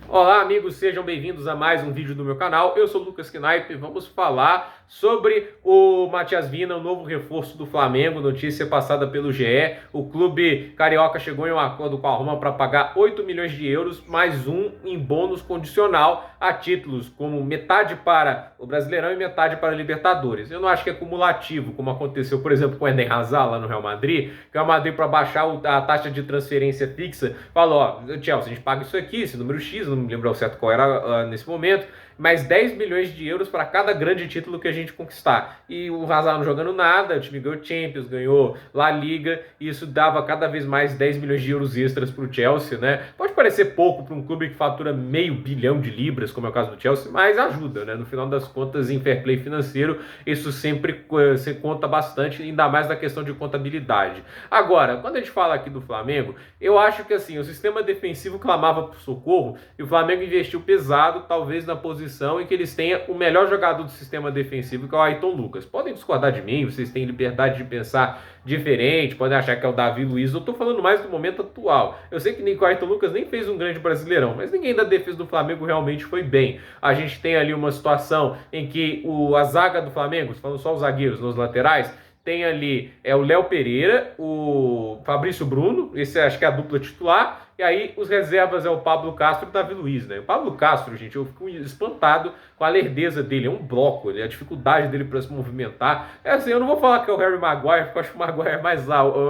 Olá amigos, sejam bem-vindos a mais um vídeo do meu canal. Eu sou o Lucas Knipe e vamos falar sobre o Matias Vina, o novo reforço do Flamengo, notícia passada pelo GE. O clube carioca chegou em um acordo com a Roma para pagar 8 milhões de euros, mais um em bônus condicional a títulos, como metade para o Brasileirão e metade para a Libertadores. Eu não acho que é cumulativo, como aconteceu, por exemplo, com o Eden Hazard lá no Real Madrid, que o Real Madrid, para baixar a taxa de transferência fixa, falou, ó, Chelsea, a gente paga isso aqui, esse número X, não me lembro ao certo qual era nesse momento, mais 10 milhões de euros para cada grande título que a gente conquistar. E o Hazard não jogando nada, o time ganhou Champions, ganhou La Liga, e isso dava cada vez mais 10 milhões de euros extras para o Chelsea, né? Pode parecer pouco para um clube que fatura meio bilhão de libras, como é o caso do Chelsea, mas ajuda, né? No final das contas, em fair play financeiro, isso sempre se conta bastante, ainda mais na questão de contabilidade. Agora, quando a gente fala aqui do Flamengo, eu acho que assim, o sistema defensivo clamava por socorro e o Flamengo investiu pesado, talvez na posição em que eles tenham o melhor jogador do sistema defensivo, que é o Ayrton Lucas. Podem discordar de mim, vocês têm liberdade de pensar diferente, podem achar que é o Davi Luiz. Eu tô falando mais do momento atual. Eu sei que o Ayrton Lucas nem fez um grande Brasileirão, mas ninguém da defesa do Flamengo realmente foi bem. A gente tem ali uma situação em que a zaga do Flamengo, falando só os zagueiros nos laterais, tem ali o Léo Pereira, o Fabrício Bruno, esse acho que é a dupla titular, e aí os reservas é o Pablo Castro e o Davi Luiz, né? O Pablo Castro, gente, eu fico espantado com a lerdeza dele, é um bloco, a dificuldade dele para se movimentar. É assim, eu não vou falar que é o Harry Maguire, porque eu acho que o Maguire é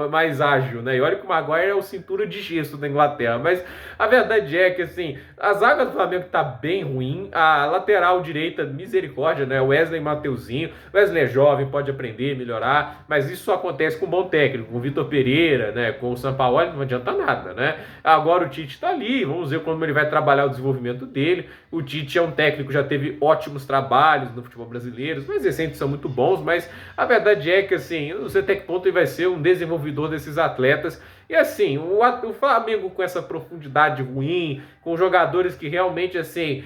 mais ágil, né? E olha que o Maguire é o cintura de gesso da Inglaterra, mas a verdade é que, assim, a zaga do Flamengo tá bem ruim, a lateral direita, misericórdia, né? Wesley e Mateuzinho, Wesley é jovem, pode aprender, melhorar, mas isso só acontece com um bom técnico, com o Vitor Pereira, né? Com o Sampaoli, não adianta nada, né? Agora o Tite está ali, vamos ver como ele vai trabalhar o desenvolvimento dele. O Tite é um técnico que já teve ótimos trabalhos no futebol brasileiro, os mais recentes são muito bons, mas a verdade é que, assim, eu não sei até que ponto ele vai ser um desenvolvedor desses atletas. E assim, o Flamengo com essa profundidade ruim, com jogadores que realmente, assim,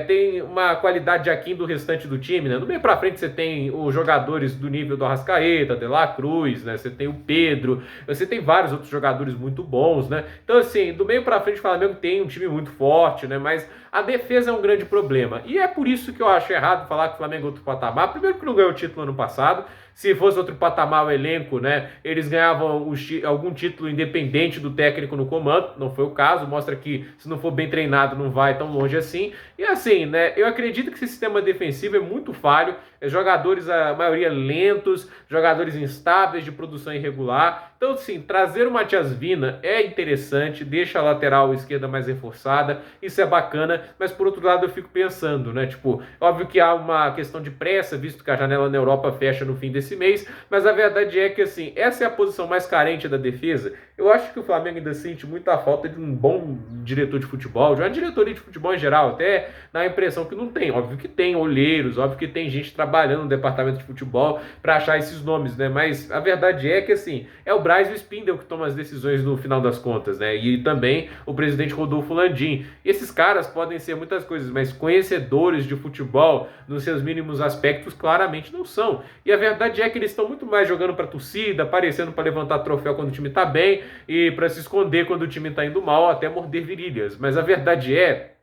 tem uma qualidade aquém do restante do time, né? No meio pra frente você tem os jogadores do nível do Arrascaeta, De La Cruz, né? Você tem o Pedro, você tem vários outros jogadores muito bons, né? Então, assim, do meio pra frente o Flamengo tem um time muito forte, né? Mas a defesa é um grande problema. E é por isso que eu acho errado falar que o Flamengo é outro patamar. Primeiro que não ganhou o título ano passado. Se fosse outro patamar o elenco, né, eles ganhavam algum título independente do técnico no comando. Não foi o caso, mostra que se não for bem treinado não vai tão longe assim. E assim, né, eu acredito que esse sistema defensivo é muito falho. Jogadores, a maioria lentos, jogadores instáveis, de produção irregular. Então, assim, trazer o Matias Vina é interessante, deixa a lateral esquerda mais reforçada, isso é bacana, mas por outro lado eu fico pensando, né, tipo, óbvio que há uma questão de pressa, visto que a janela na Europa fecha no fim desse mês, mas a verdade é que, assim, essa é a posição mais carente da defesa. Eu acho que o Flamengo ainda sente muita falta de um bom diretor de futebol, de uma diretoria de futebol em geral, até dá a impressão que não tem. Óbvio que tem olheiros, óbvio que tem gente trabalhando no departamento de futebol para achar esses nomes, né? Mas a verdade é que, assim, é o Braz e o Spindle que tomam as decisões no final das contas, né? E também o presidente Rodolfo Landim. E esses caras podem ser muitas coisas, mas conhecedores de futebol nos seus mínimos aspectos claramente não são. E a verdade é que eles estão muito mais jogando para a torcida, aparecendo para levantar troféu quando o time está bem e para se esconder quando o time está indo mal, até morder virilhas. Mas a verdade é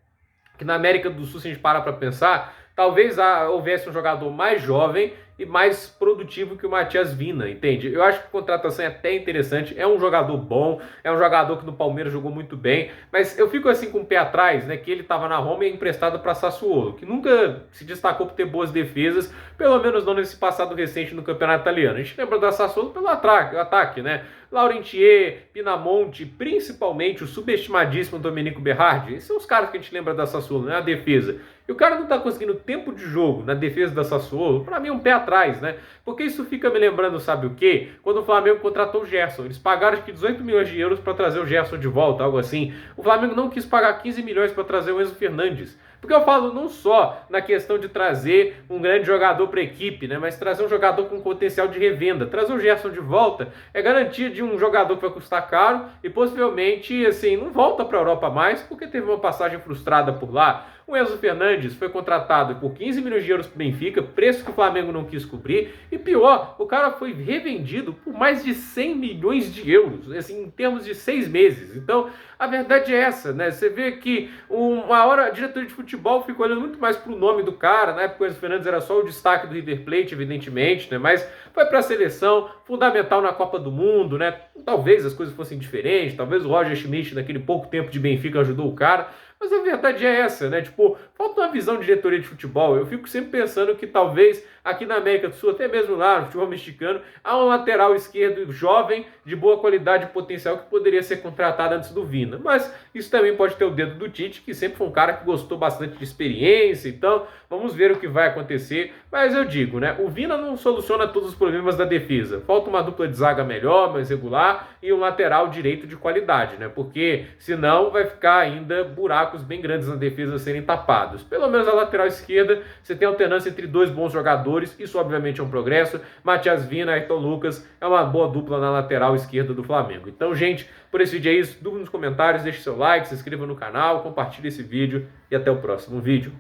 que na América do Sul, se a gente parar para pensar, talvez houvesse um jogador mais jovem e mais produtivo que o Matias Vina, entende? Eu acho que a contratação é até interessante, é um jogador bom, é um jogador que no Palmeiras jogou muito bem, mas eu fico assim com o pé atrás, né, que ele estava na Roma e é emprestado para Sassuolo, que nunca se destacou por ter boas defesas, pelo menos não nesse passado recente no campeonato italiano. A gente lembra da Sassuolo pelo ataque, né? Laurentier, Pinamonti, principalmente o subestimadíssimo Domenico Berardi, esses são os caras que a gente lembra da Sassuolo, né? A defesa. E o cara não tá conseguindo tempo de jogo na defesa da Sassuolo, pra mim é um pé atrás, né? Porque isso fica me lembrando, sabe o quê? Quando o Flamengo contratou o Gerson. Eles pagaram acho que 18 milhões de euros para trazer o Gerson de volta, algo assim. O Flamengo não quis pagar 15 milhões para trazer o Enzo Fernandes. Porque eu falo não só na questão de trazer um grande jogador para a equipe, né, mas trazer um jogador com potencial de revenda. Trazer o Gerson de volta é garantia de um jogador que vai custar caro e possivelmente assim, não volta para a Europa mais porque teve uma passagem frustrada por lá. O Enzo Fernandes foi contratado por 15 milhões de euros para o Benfica, preço que o Flamengo não quis cobrir. E pior, o cara foi revendido por mais de 100 milhões de euros, assim, em termos de 6 meses. Então, a verdade é essa, né? Você vê que uma hora a diretoria de futebol ficou olhando muito mais para o nome do cara. Na época o Enzo Fernandes era só o destaque do River Plate, evidentemente, né? Mas foi para a seleção, fundamental na Copa do Mundo, né? Talvez as coisas fossem diferentes, talvez o Roger Schmidt, naquele pouco tempo de Benfica, ajudou o cara. Mas a verdade é essa, né? Tipo, falta uma visão de diretoria de futebol. Eu fico sempre pensando que talvez aqui na América do Sul, até mesmo lá no futebol mexicano, há um lateral esquerdo jovem, de boa qualidade e potencial que poderia ser contratado antes do Vina. Mas isso também pode ter o dedo do Tite, que sempre foi um cara que gostou bastante de experiência. Então, vamos ver o que vai acontecer. Mas eu digo, né? O Vina não soluciona todos os problemas da defesa. Falta uma dupla de zaga melhor, mais regular e um lateral direito de qualidade, né? Porque senão vai ficar ainda buracos bem grandes na defesa a serem tapados. Pelo menos a lateral esquerda, você tem alternância entre dois bons jogadores, isso obviamente é um progresso. Matias Vina e Ayrton Lucas é uma boa dupla na lateral esquerda do Flamengo. Então, gente, por esse vídeo é isso. Dúvida nos comentários, deixe seu like, se inscreva no canal, compartilhe esse vídeo e até o próximo vídeo.